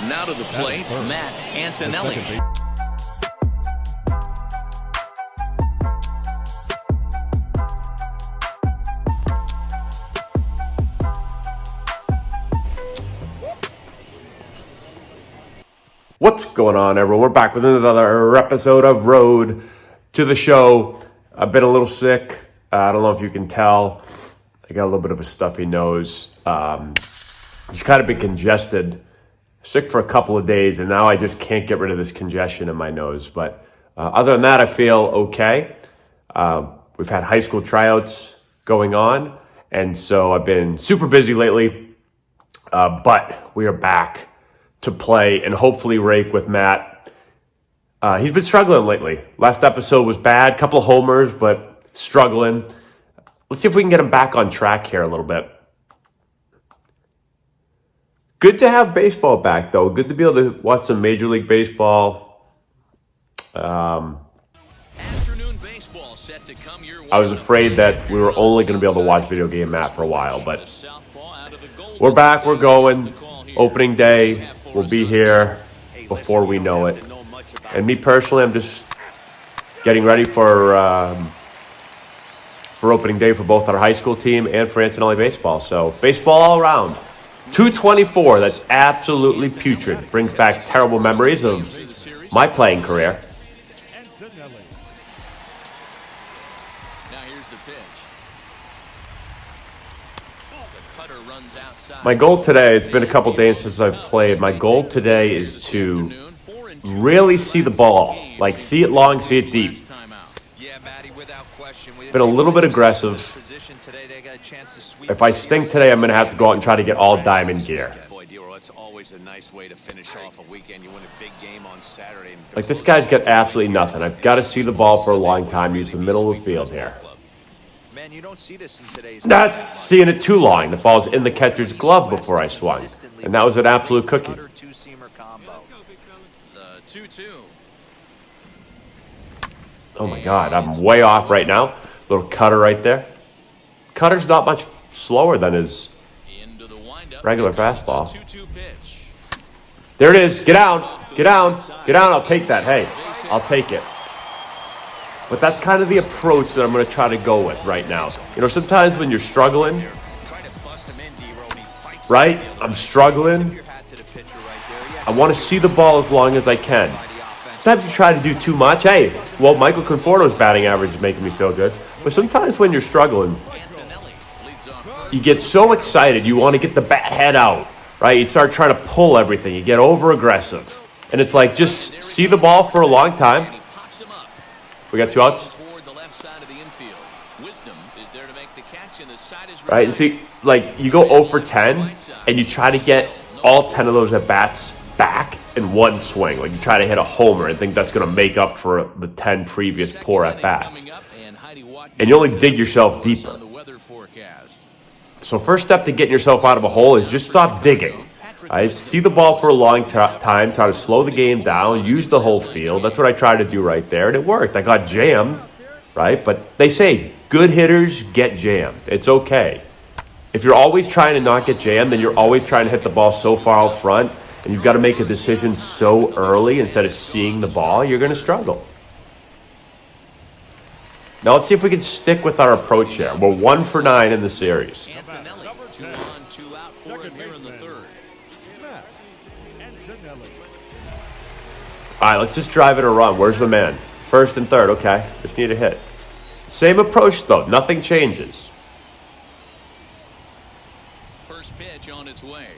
Now to the plate, Matt Antonelli. What's going on, everyone? We're back with another episode of Road to the Show. I've been a little sick. I don't know if you can tell. I got a little bit of a stuffy nose. Just kind of been congested. Sick for a couple of days, and now I just can't get rid of this congestion in my nose. But other than that, I feel okay. We've had high school tryouts going on, and so I've been super busy lately. But we are back to play and hopefully rake with Matt. He's been struggling lately. Last episode was bad, couple of homers, but struggling. Let's see if we can get him back on track here a little bit. Good to have baseball back, though. Good to be able to watch some Major League Baseball. Afternoon baseball set to come your way. I was afraid that we were only going to be able to watch video game Matt for a while, but we're back, we're going. Opening day, we'll be here before we know it. And me personally, I'm just getting ready for opening day for both our high school team and for Antonelli baseball. So baseball all around. 224, that's absolutely putrid. Brings back terrible memories of my playing career. Now here's the pitch. The cutter runs outside. My goal today, it's been a couple days since I've played. My goal today is to really see the ball. Like, see it long, see it deep. Been a little bit aggressive. If I stink today, I'm going to have to go out and try to get all diamond gear. Like, this guy's got absolutely nothing. I've got to see the ball for a long time. Use the middle of the field here. Not seeing it too long. The ball's in the catcher's glove before I swung. And that was an absolute cookie. The 2-2. Oh my God, I'm way off right now. Little cutter right there. Cutter's not much slower than his regular fastball. There it is. Get down. Get down. Get down. I'll take that. Hey, I'll take it. But that's kind of the approach that I'm going to try to go with right now. You know, sometimes when you're struggling, right? I'm struggling. I want to see the ball as long as I can. Sometimes you try to do too much. Hey, well, Michael Conforto's batting average is making me feel good. But sometimes when you're struggling, you get so excited, you want to get the bat head out, right? You start trying to pull everything. You get over-aggressive. And it's like, just see the ball for a long time. We got 2 outs. Right, and see, like, you go 0 for 10, and you try to get all 10 of those at-bats back in one swing. Like, you try to hit a homer and think that's going to make up for the 10 previous poor at-bats. And you only dig yourself deeper. So first step to getting yourself out of a hole is just stop digging. Right? See the ball for a long time, try to slow the game down, use the whole field. That's what I tried to do right there, and it worked. I got jammed, right? But they say good hitters get jammed. It's okay. If you're always trying to not get jammed, then you're always trying to hit the ball so far out front, and you've got to make a decision so early instead of seeing the ball, you're going to struggle. Now let's see if we can stick with our approach here. We're 1 for 9 in the series. Antonelli, 2 on, 2 out for him here in the third. All right, let's just drive it a run. Where's the man? First and third. Okay, just need a hit. Same approach, though. Nothing changes. First pitch on its way.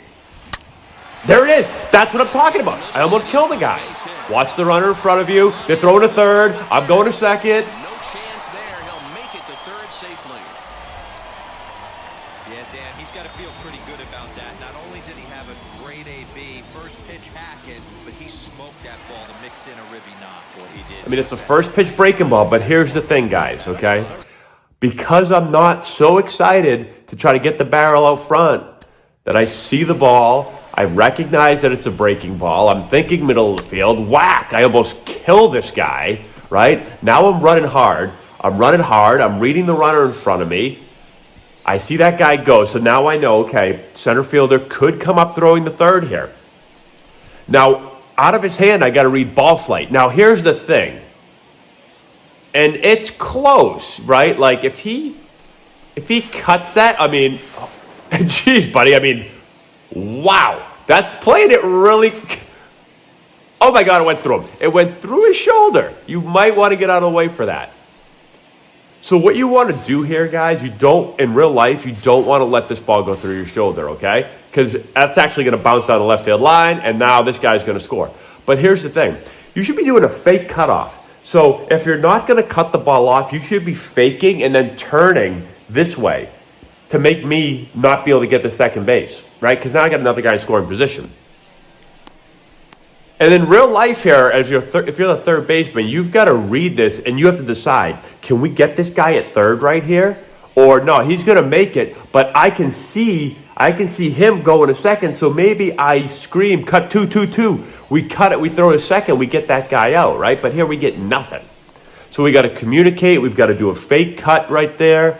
There it is. That's what I'm talking about. I almost killed the guy. Watch the runner in front of you. They're throwing to third. I'm going to second. No chance there. He'll make it to third safely. Yeah, Dan, he's got to feel pretty good about that. Not only did he have a great AB, first pitch hacking, but he smoked that ball to mix in a ribby knock. What he did. I mean, it's the first pitch breaking ball, but here's the thing, guys, okay? Because I'm not so excited to try to get the barrel out front that I see the ball, I recognize that it's a breaking ball, I'm thinking middle of the field, whack, I almost kill this guy, right? Now I'm running hard, I'm reading the runner in front of me, I see that guy go, so now I know, okay, center fielder could come up throwing the third here. Now, out of his hand, I got to read ball flight. Now, here's the thing. And it's close, right? Like, if he cuts that, I mean, geez, buddy, I mean, wow. That's playing it really... Oh, my God, it went through him. It went through his shoulder. You might want to get out of the way for that. So what you want to do here, guys, in real life, you don't want to let this ball go through your shoulder, okay? Because that's actually going to bounce down the left field line, and now this guy's going to score. But here's the thing. You should be doing a fake cutoff. So if you're not going to cut the ball off, you should be faking and then turning this way to make me not be able to get to second base, right? Because now I got another guy in scoring position. And in real life here, as if you're the third baseman, you've got to read this and you have to decide, can we get this guy at third right here? Or no, he's going to make it, but I can see him going to second, so maybe I scream, cut 2-2-2. We cut it, we throw it a second, we get that guy out, right? But here we get nothing. So we got to communicate, we've got to do a fake cut right there.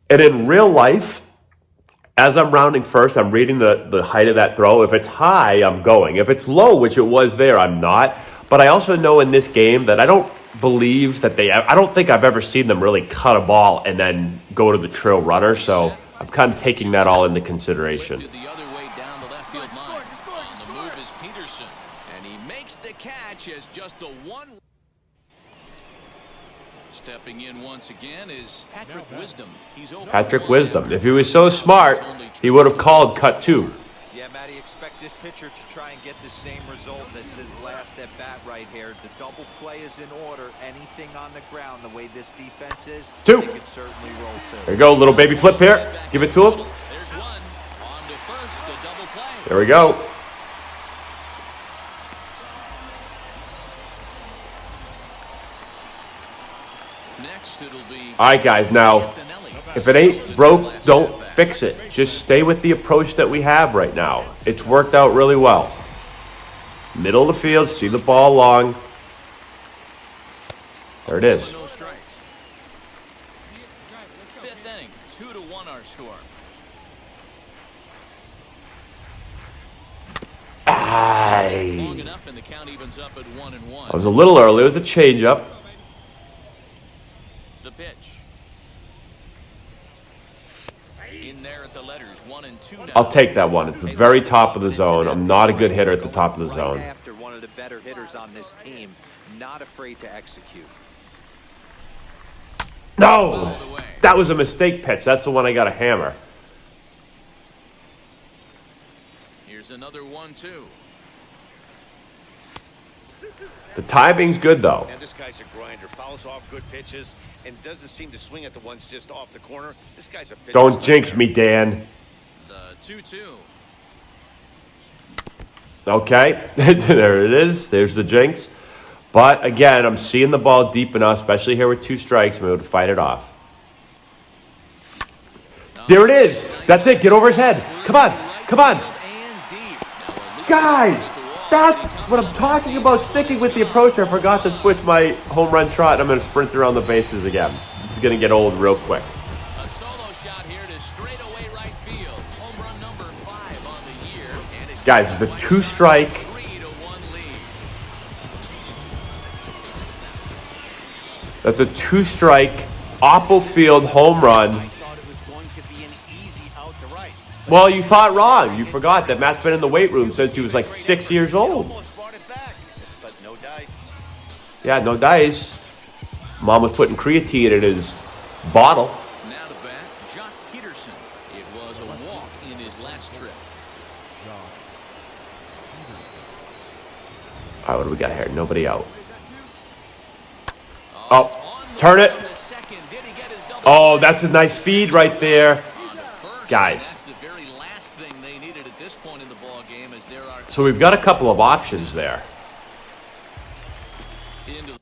And in real life, as I'm rounding first, I'm reading the height of that throw. If it's high, I'm going. If it's low, which it was there, I'm not. But I also know in this game that I don't think I've ever seen them really cut a ball and then go to the trail runner. So I'm kind of taking that all into consideration. The other way down the left field line. On the move is Peterson, and he makes the catch as just the one. Stepping in once again is Patrick Wisdom. Patrick Wisdom. If he was so smart, he would have called cut 2. Yeah, Matty, expect this pitcher to try and get the same result as his last at bat right here. The double play is in order. Anything on the ground, the way this defense is, 2. they could certainly roll 2. There you go, little baby flip here. Give it to him. There's one. On to first, the double play. There we go. Next, it'll be All right, guys, now, Antonelli. if it ain't broke, don't fix it. Just stay with the approach that we have right now. It's worked out really well. Middle of the field, see the ball long. There it is. No strikes. Fifth inning, 2-1 our score. Long enough, and the count evens up at 1-1. I was a little early. It was a changeup. The pitch. In there at the letters, 1-2 now. I'll take that one. It's the very top of the zone. I'm not a good hitter at the top of the zone. Right after one of the better hitters on this team, not afraid to execute. No! That was a mistake pitch. That's the one I got to hammer. Here's another 1-2. The timing's good, though. And this guy's a grinder. Fouls off good pitches and doesn't seem to swing at the ones just off the corner. This guy's a pitcher. Don't jinx me, Dan. The 2-2. Okay. There it is. There's the jinx. But, again, I'm seeing the ball deep enough, especially here with 2 strikes, I'm able to fight it off. There it is. That's it. Get over his head. Come on. Come on. Guys, that's what I'm talking about, sticking with the approach. I forgot to switch my home run trot, and I'm going to sprint around the bases again. This is going to get old real quick. A solo shot here to straightaway right field. Home run number 5 on the year. And it Guys, it's a 2-strike. 3-1 lead. That's a 2-strike, Oppo Field home run. I thought it was going to be an easy out to right. Well, you thought wrong. You forgot that Matt's been in the weight room since he was like 6 years old. Almost brought it back, but no dice. Yeah, no dice. Mom was putting creatine in his bottle. Now to bat, Jock Peterson. It was a walk in his last trip. All right, what do we got here? Nobody out. It's Oh, on the turn it. run to second. Did he get his double Oh, play? that's a nice feed right there. On to first. Guys. That's the very last thing they needed at this point in the ball game, as there are So we've got a couple of options there. into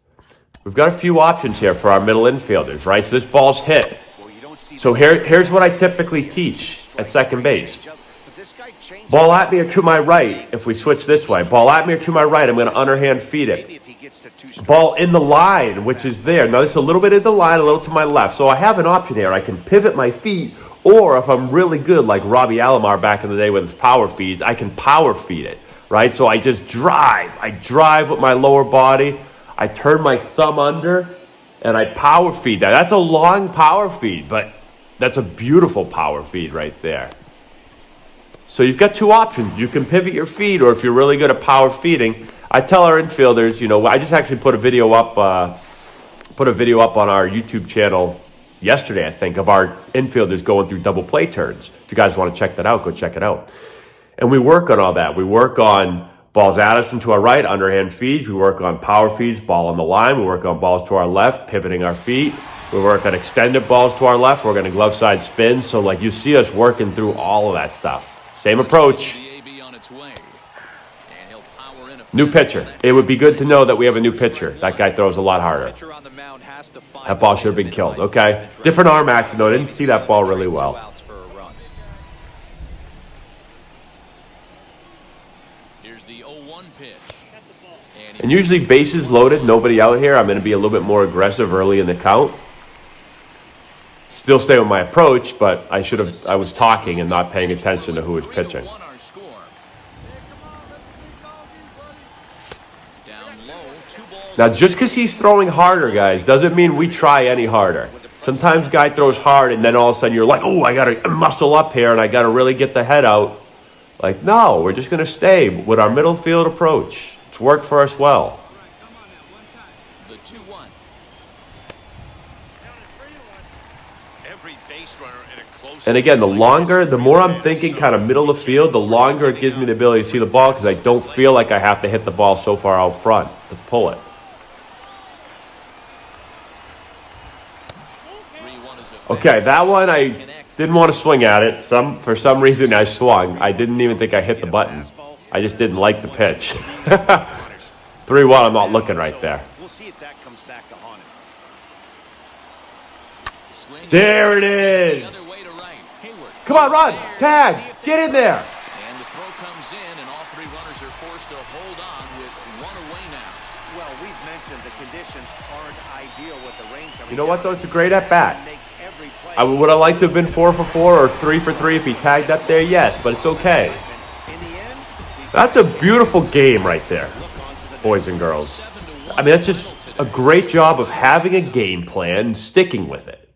We've got a few options here for our middle infielders, right? So this ball's hit. Well, you don't see So here's what I typically teach at second base. But this guy changed Ball at me or to my right if we switch this way. Ball at me or to my right, I'm going to underhand feed maybe it. if he gets to 2 strikes. Ball in the line, which is there. Now, this is a little bit in the line, a little to my left. So I have an option here. I can pivot my feet, Or if I'm really good, like Robbie Alomar back in the day with his power feeds, I can power feed it, right? So I just drive. I drive with my lower body. I turn my thumb under, and I power feed that. That's a long power feed, but that's a beautiful power feed right there. So you've got two options. You can pivot your feed, or if you're really good at power feeding, I tell our infielders, you know, I just actually put a video up on our YouTube channel yesterday, I think, of our infielders going through double play turns. If you guys want to check that out, go check it out. And we work on all that. We work on balls at us and to our right, underhand feeds. We work on power feeds, ball on the line. We work on balls to our left, pivoting our feet. We work on extended balls to our left. We're going to glove side spin. So, like, you see us working through all of that stuff. Same approach. New pitcher. It would be good to know that we have a new pitcher. That guy throws a lot harder. That ball should have been killed. Okay. Different arm action, though. I didn't see that ball really well. Here's the 0-1 pitch. And usually bases loaded, nobody out here, I'm going to be a little bit more aggressive early in the count. Still stay with my approach, but I was talking and not paying attention to who was pitching. Now, just because he's throwing harder, guys, doesn't mean we try any harder. Sometimes guy throws hard, and then all of a sudden you're like, oh, I got to muscle up here, and I got to really get the head out. Like, no, we're just going to stay with our middle field approach. It's worked for us well. The 2-1. And again, the more I'm thinking kind of middle of the field, the longer it gives me the ability to see the ball because I don't feel like I have to hit the ball so far out front to pull it. Okay, that one I didn't want to swing at it. For some reason I swung. I didn't even think I hit the button. I just didn't like the pitch. 3-1, I'm not looking right there. We'll see if that comes back to haunt him. There it is. Come on, run. Tag. Get in there. And the throw comes in, and all three runners are forced to hold on with one away now. Well, we've mentioned the conditions aren't ideal with the rain coming. You know what, though? It's a great at-bat. I would have liked to have been 4 for 4 or 3 for 3 if he tagged up there, yes, but it's okay. That's a beautiful game right there, boys and girls. I mean, that's just a great job of having a game plan and sticking with it,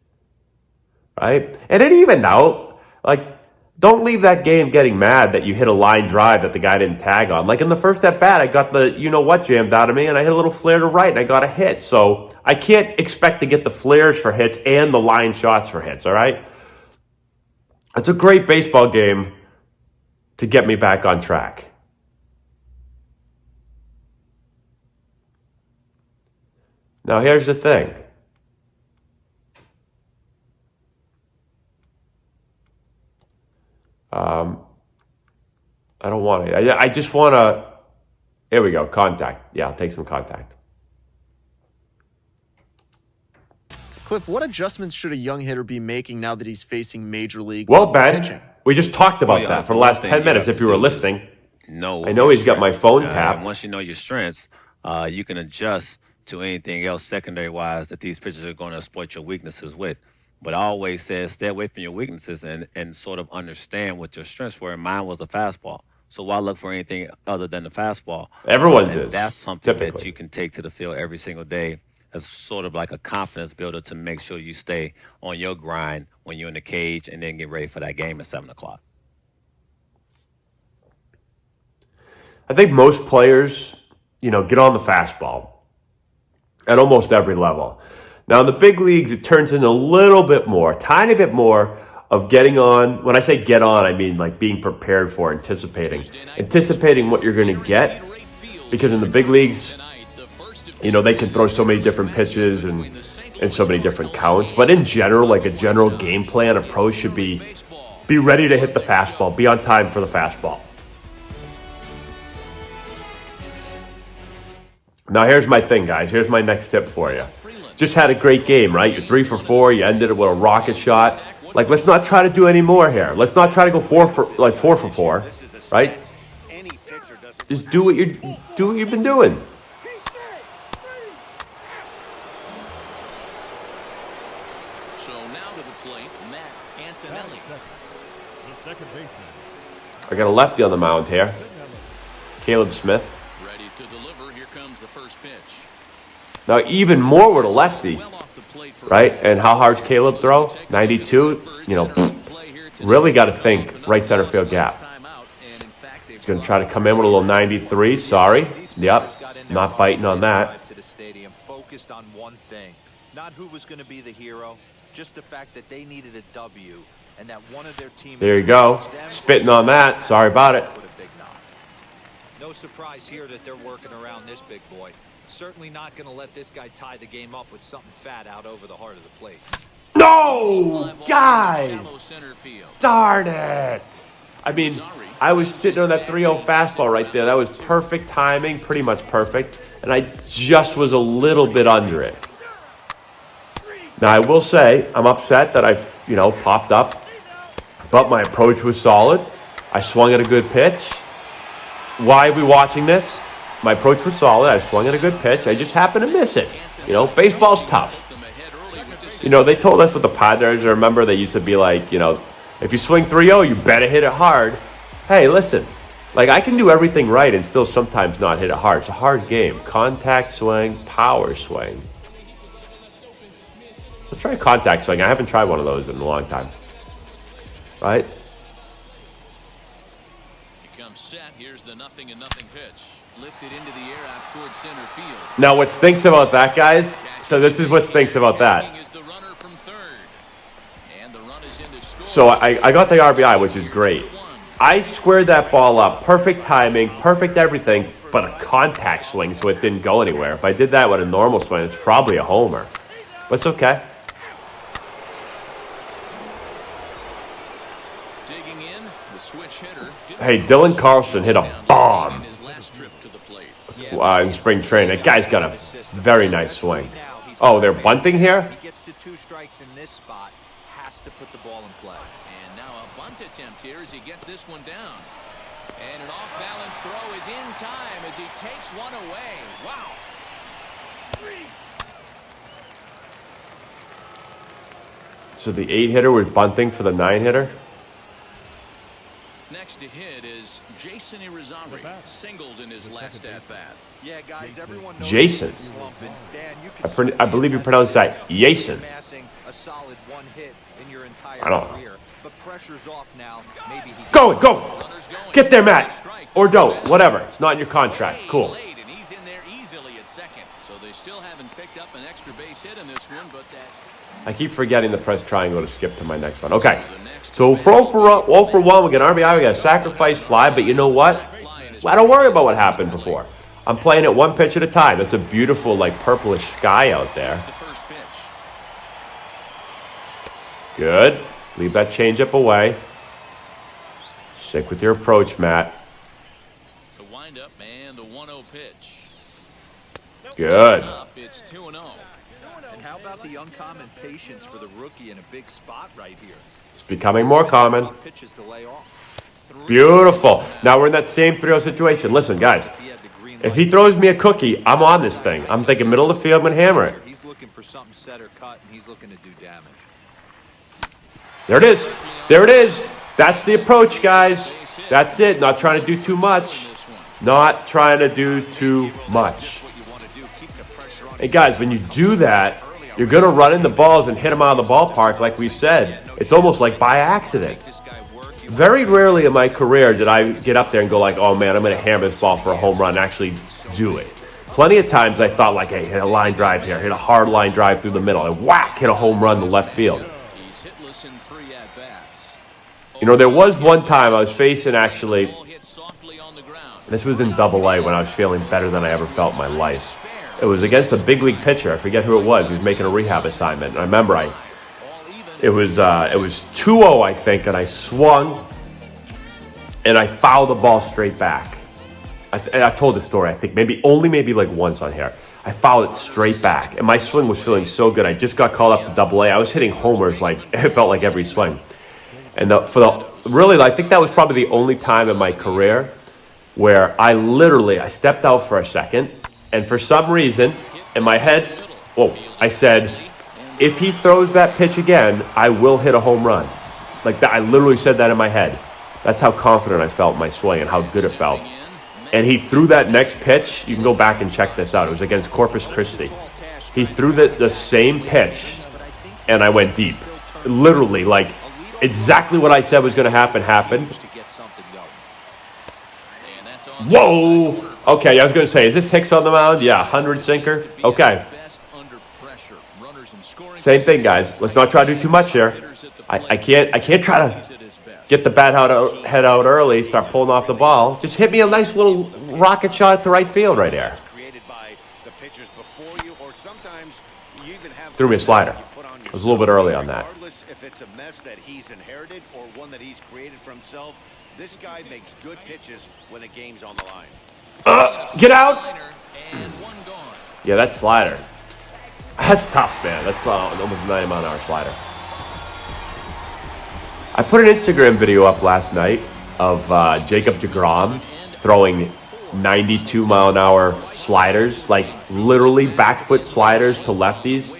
right? And it evened out. Like, don't leave that game getting mad that you hit a line drive that the guy didn't tag on. Like in the first at-bat, I got the you-know-what jammed out of me, and I hit a little flare to right, and I got a hit. So I can't expect to get the flares for hits and the line shots for hits, all right? It's a great baseball game to get me back on track. Now, here's the thing. I don't want it. I just want to... Here we go. Contact. Yeah, I'll take some contact. Cliff, what adjustments should a young hitter be making now that he's facing major league pitching? We just talked about that for the last 10 minutes, if you were listening. I know he's got my phone tapped. Once you know your strengths, you can adjust to anything else secondary-wise that these pitchers are going to exploit your weaknesses with. But I always said stay away from your weaknesses and sort of understand what your strengths were. And mine was the fastball. So why look for anything other than the fastball? Everyone's is. That's something that you can take to the field every single day as sort of like a confidence builder to make sure you stay on your grind when you're in the cage and then get ready for that game at 7 o'clock. I think most players, get on the fastball at almost every level. Now, in the big leagues, it turns into a little bit more, tiny bit more of getting on. When I say get on, I mean like being prepared for, anticipating what you're going to get. Because in the big leagues, they can throw so many different pitches and so many different counts. But in general, like a general game plan approach should be ready to hit the fastball, be on time for the fastball. Now, here's my thing, guys. Here's my next tip for you. Just had a great game, right? You're 3 for 4. You ended it with a rocket shot. Like, let's not try to do any more here. Let's not try to go 4 for 4, right? Just do what you've been doing. So now to the plate, Antonelli. I got a lefty on the mound here. Caleb Smith. Ready to deliver. Here comes the first pitch. Now, even more with a lefty, right? And how hard's Caleb throw? 92. You know, really got to think right center field gap. He's going to try to come in with a little 93. Sorry. Yep. Not biting on that. To the stadium, focused on one thing, not who was going to be the hero, just the fact that they needed a W and that one of their teammates. There you go. Spitting on that. Sorry about it. No surprise here that they're working around this big boy. Certainly not going to let this guy tie the game up with something fat out over the heart of the plate. No! Guys! Darn it! I mean, I was sitting on that 3-0 fastball right there. That was perfect timing, pretty much perfect. And I just was a little bit under it. Now, I will say, I'm upset that I, popped up. But my approach was solid. I swung at a good pitch. Why are we watching this? My approach was solid. I swung at a good pitch. I just happened to miss it. Baseball's tough. They told us with the Padres, I remember they used to be like, if you swing 3-0, you better hit it hard. Hey, listen, I can do everything right and still sometimes not hit it hard. It's a hard game. Contact swing, power swing. Let's try a contact swing. I haven't tried one of those in a long time. Right? Set. Here's the 0-0 pitch. Lifted into the air out towards center field. Now, what stinks about that, guys? So this is what stinks about that. So I got the RBI, which is great. I squared that ball up. Perfect timing, perfect everything, but a contact swing, so it didn't go anywhere. If I did that with a normal swing, it's probably a homer. But it's okay. Hey, Dylan Carlson hit a bomb in spring training. That guy's got a very nice swing. Oh, they're bunting here? He gets the 2 strikes in this spot, has to put the ball in play. And now a bunt attempt here as he gets this one down. And an off-balance throw is in time as he takes one away. Wow. So the 8-hitter was bunting for the 9-hitter? Next to hit is Jason Irizarry, singled in his last at-bat. Yeah, guys, everyone knows Jason. Dan, I believe you pronounce that Jason. A solid one hit in your entire I don't know. career, but pressure's off now. Maybe he Go! Get there, Matt. Or don't. Whatever. It's not in your contract. Cool. And he's in there easily at second. So they still haven't picked up an extra base hit in this one, but that's... I keep forgetting to press triangle to skip to my next one. Okay. So for 0 for 1, we get an RBI, we got a sacrifice fly, but you know what? I don't worry about what happened before. I'm playing it one pitch at a time. That's a beautiful, purplish sky out there. Good. Leave that changeup away. Stick with your approach, Matt. The windup and the 1-0 pitch. Good. It's 2-0. And how about the uncommon patience for the rookie in a big spot right here? It's becoming more common. Pitches to lay off. Beautiful. Now we're in that same 3-0 situation. Listen, guys. If he throws me a cookie, I'm on this thing. I'm thinking middle of the field, I'm going to hammer it. He's looking for something set or cut, and he's looking to do damage. There it is. There it is. That's the approach, guys. That's it. Not trying to do too much. Not trying to do too much. Hey, guys, when you do that, you're going to run in the balls and hit them out of the ballpark, like we said. It's almost like by accident. Very rarely in my career did I get up there and go like, oh, man, I'm going to hammer this ball for a home run and actually do it. Plenty of times I thought like, hey, hit a line drive here, hit a hard line drive through the middle, and whack, hit a home run to left field. There was one time I was facing actually, this was in Double-A when I was feeling better than I ever felt in my life. It was against a big league pitcher. I forget who it was. He was making a rehab assignment. And I remember it was 2-0, I think, and I swung, and I fouled the ball straight back. I've told this story, I think, maybe like once on here. I fouled it straight back, and my swing was feeling so good. I just got called up to Double-A. I was hitting homers it felt like every swing. And really, I think that was probably the only time in my career where I stepped out for a second, and for some reason, in my head, I said, if he throws that pitch again, I will hit a home run. Like that, I literally said that in my head. That's how confident I felt in my swing and how good it felt. And he threw that next pitch. You can go back and check this out. It was against Corpus Christi. He threw the same pitch, and I went deep. Literally, like, exactly what I said was going to happen happened. Whoa! Okay, I was going to say, is this Hicks on the mound? Yeah, 100 sinker. Okay. Same thing, guys. Let's not try to do too much here. I can't try to get the bat head out early, start pulling off the ball. Just hit me a nice little rocket shot to right field right there. Threw me a slider. I was a little bit early on that. Regardless if it's a mess that he's inherited or one that he's created for himself, this guy makes good pitches when the game's on the line. Get out! Yeah, that slider. That's tough, man. That's almost a 90-mile-an-hour slider. I put an Instagram video up last night of Jacob deGrom throwing 92-mile-an-hour sliders, like literally back foot sliders to lefties.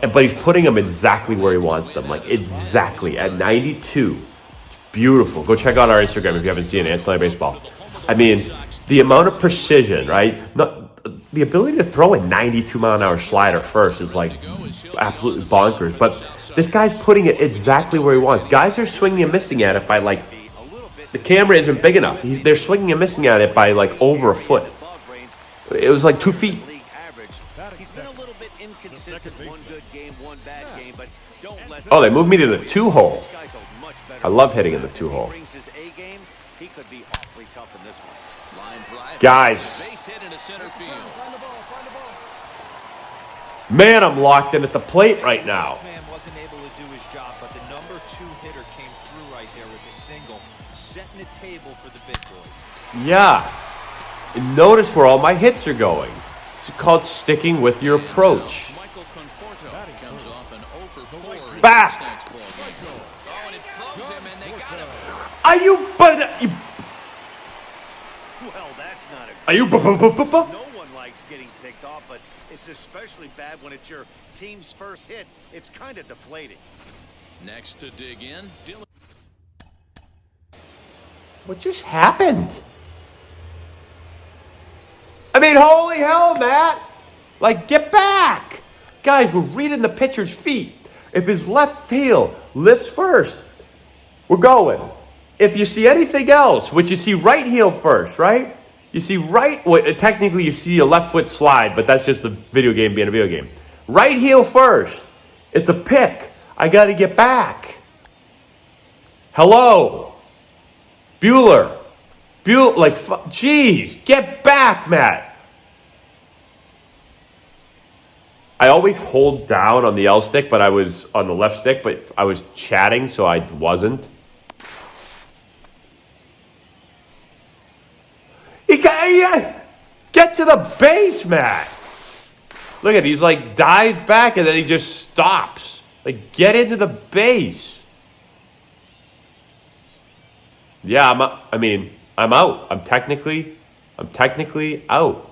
But he's putting them exactly where he wants them, like exactly at 92. It's beautiful. Go check out our Instagram if you haven't seen it, Antonelli Baseball. I mean, the amount of precision, right? The ability to throw a 92-mile-an-hour slider first is like absolutely bonkers. But this guy's putting it exactly where he wants. Guys are swinging and missing at it by like, the camera isn't big enough. They're swinging and missing at it by like over a foot. It was like 2 feet. Oh, they moved me to the 2-hole. I love hitting in the 2-hole. Guys. Man, I'm locked in at the plate right now. Man wasn't able to do his job, but the number 2 hitter came through right there with a single, setting the table for the big boys. Yeah. And notice where all my hits are going. It's called sticking with your approach. Back. Are you? Well, that's not a. Are you? No one likes getting picked off, but it's especially bad when it's your team's first hit. It's kind of deflating. Next to dig in, Dylan. What just happened? I mean, holy hell, Matt! Like, get back, guys. We're reading the pitcher's feet. If his left heel lifts first, we're going. If you see anything else, which you see right heel first, right? You see right, well, technically you see a left foot slide, but that's just the video game being a video game. Right heel first. It's a pick. I got to get back. Hello. Bueller, like, geez, get back, Matt. I always hold down on the L stick, but I was on the left stick, but I was chatting, so I wasn't. Get to the base, Matt. Look at it. He's like dives back and then he just stops. Like, get into the base. Yeah, I'm out. I'm technically out.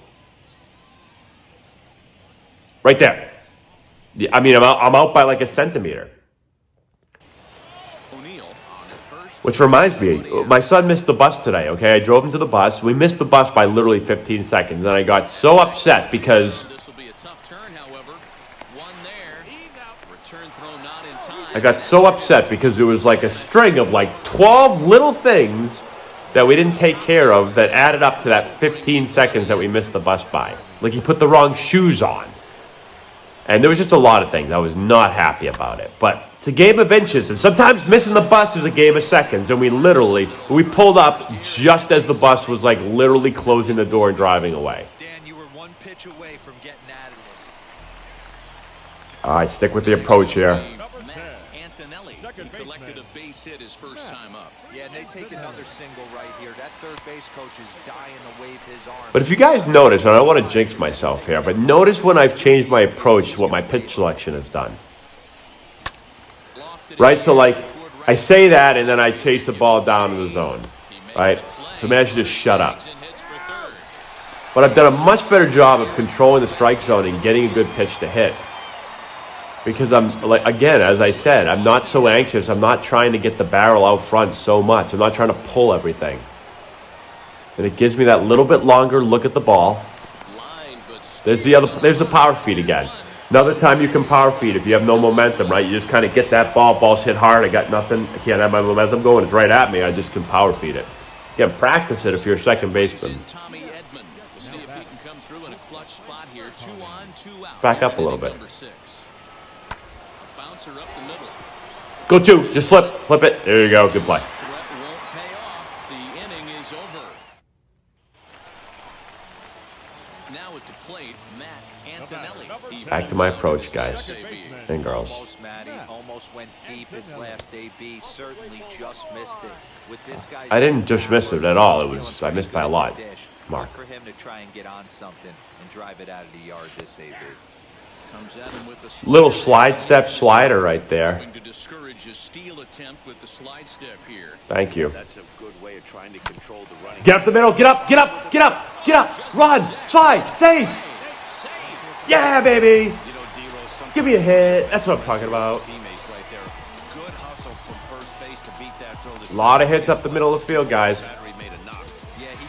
Right there. Yeah, I'm out by like a centimeter. Which reminds me, my son missed the bus today, okay? I drove him to the bus. We missed the bus by literally 15 seconds, and I got so upset because I got so upset because there was like a string of like 12 little things that we didn't take care of that added up to that 15 seconds that we missed the bus by. Like, he put the wrong shoes on. And there was just a lot of things. I was not happy about it. But it's a game of inches. And sometimes missing the bus is a game of seconds. And we pulled up just as the bus was like literally closing the door and driving away. Dan, you were 1 pitch away from getting out of this. All right, stick with the approach here. Antonelli collected a base hit his first time up. Yeah, and they take another single right here. That third base coach is dying to wave his arm. But if you guys notice, and I don't want to jinx myself here, but notice when I've changed my approach, what my pitch selection has done. Right, so like, I say that, and then I chase the ball down to the zone. Right? So maybe I should just shut up. But I've done a much better job of controlling the strike zone and getting a good pitch to hit. Because I'm, like, again, as I said, I'm not so anxious. I'm not trying to get the barrel out front so much. I'm not trying to pull everything. And it gives me that little bit longer look at the ball. There's the power feed again. Another time you can power feed if you have no momentum, right? You just kind of get that ball's hit hard. I got nothing. I can't have my momentum going. It's right at me. I just can power feed it. Again, practice it if you're a second baseman. Back up a little bit. Go two. Just flip it. There you go. Good play. Now at the plate, Antonelli. Back to my approach, guys and girls. Almost, Matty. Almost went deep his last AB. Certainly just missed it. With this guy's I didn't just miss it at all. I missed by a lot, Mark. For him to try and get on something and drive it out of the yard this AB. Comes at him with the Little slide step slider right there. to discourage a steal attempt with the slide step here. Thank you. That's a good way of trying to control the running. Get up the middle. Get up. Run. Slide. Safe. Yeah, baby. Give me a hit. That's what I'm talking about. Teammates right there. Good hustle from first base to beat that throw. A lot of hits up the middle of the field, guys. Battery made a knock.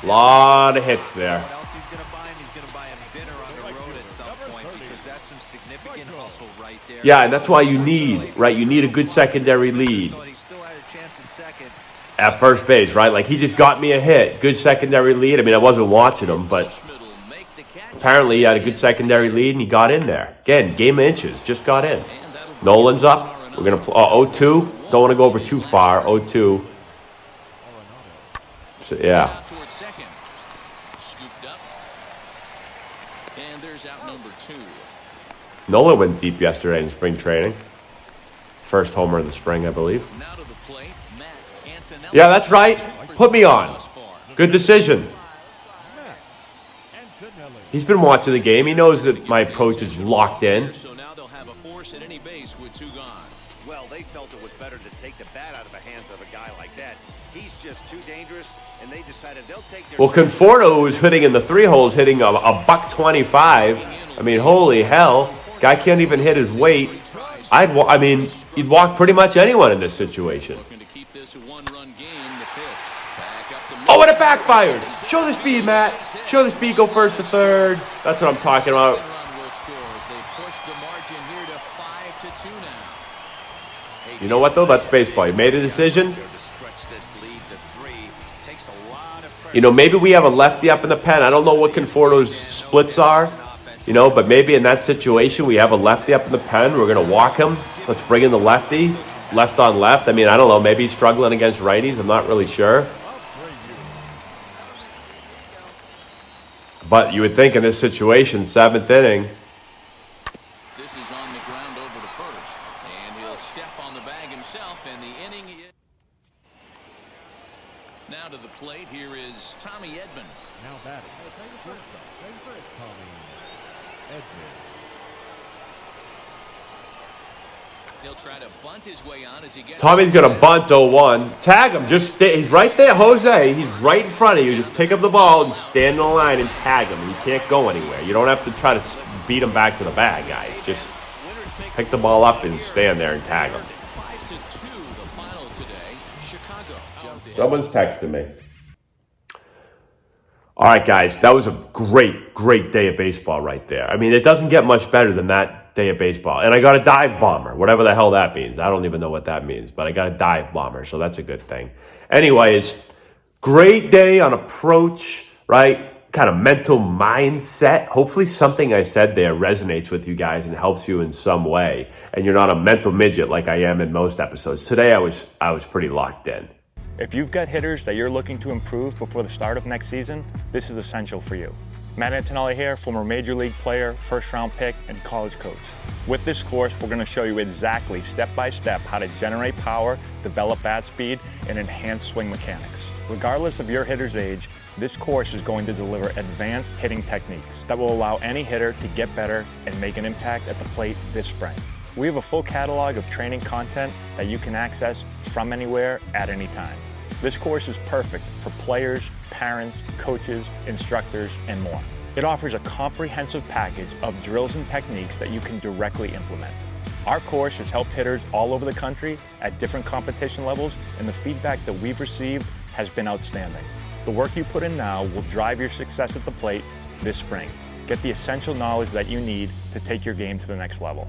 A lot of hits there. What else he's going to buy him? He's going to buy him dinner on the road at some point because that's some significant hustle right there. Yeah, and that's why you need, right? You need a good secondary lead Thought he still had a chance in second. at first base, right? Like, he just got me a hit. Good secondary lead. I mean, I wasn't watching him, but apparently he had a good secondary lead, and he got in there. Again, game of inches. Just got in. Nolan's up. We're going to 0-2. Don't want to go over too far. 0-2. So, yeah. Scooped up. And there's out number 2. Nolan went deep yesterday in spring training. First homer of the spring, I believe. Now to the plate, Matt Antonelli. Yeah, that's right. Put me on. Good decision. He's been watching the game. He knows that my approach is locked in. So now they'll have a force at any base with 2 gone. Well, they felt it was better to take the bat out of the hands of a guy like that. He's just too dangerous, and they decided they'll take their... Well, Conforto was hitting in the 3 holes, hitting a $125. I mean, holy hell. Guy can't even hit his weight. You'd walk pretty much anyone in this situation. Looking to keep this a 1-run game. The pitch. Back up the Oh, and it backfired. Show the speed, Matt. Show the speed. Go first to third. That's what I'm talking about. Run will score as they push the margin here to 5-2 now. You know what, though? That's baseball. You made a decision. To stretch this lead to 3 takes a lot of pressure. You know, maybe we have a lefty up in the pen. I don't know what Conforto's splits are, you know, but maybe in that situation we have a lefty up in the pen. We're going to walk him. Let's bring in the lefty, left on left. I mean, I don't know. Maybe he's struggling against righties. I'm not really sure. But you would think in this situation, 7th inning, This is on the ground over to first. And he'll step on the bag himself, and the inning is... Now to the plate, here is Tommy Edman. Now batting. Tommy Edman. He'll try to bunt his way on as he gets... Tommy's going to bunt 0-1. Tag him. Just stay. He's right there, Jose. He's right in front of you. Just pick up the ball and stand in the line and tag him. He can't go anywhere. You don't have to try to beat him back to the bag, guys. Just pick the ball up and stand there and tag him. 5-2, the final today. Chicago jumped in. Someone's texting me. All right, guys. That was a great, great day of baseball right there. I mean, it doesn't get much better than that day of baseball. And I got a dive bomber, whatever the hell that means. I don't even know what that means, but I got a dive bomber, so that's a good thing. Anyways, great day on approach, right? Kind of mental mindset. Hopefully something I said there resonates with you guys and helps you in some way. And you're not a mental midget like I am in most episodes. Today I was pretty locked in. If you've got hitters that you're looking to improve before the start of next season, this is essential for you. Matt Antonelli here, former Major League player, first-round pick, and college coach. With this course, we're going to show you exactly, step-by-step, how to generate power, develop bat speed, and enhance swing mechanics. Regardless of your hitter's age, this course is going to deliver advanced hitting techniques that will allow any hitter to get better and make an impact at the plate this spring. We have a full catalog of training content that you can access from anywhere at any time. This course is perfect for players, parents, coaches, instructors, and more. It offers a comprehensive package of drills and techniques that you can directly implement. Our course has helped hitters all over the country at different competition levels, and the feedback that we've received has been outstanding. The work you put in now will drive your success at the plate this spring. Get the essential knowledge that you need to take your game to the next level.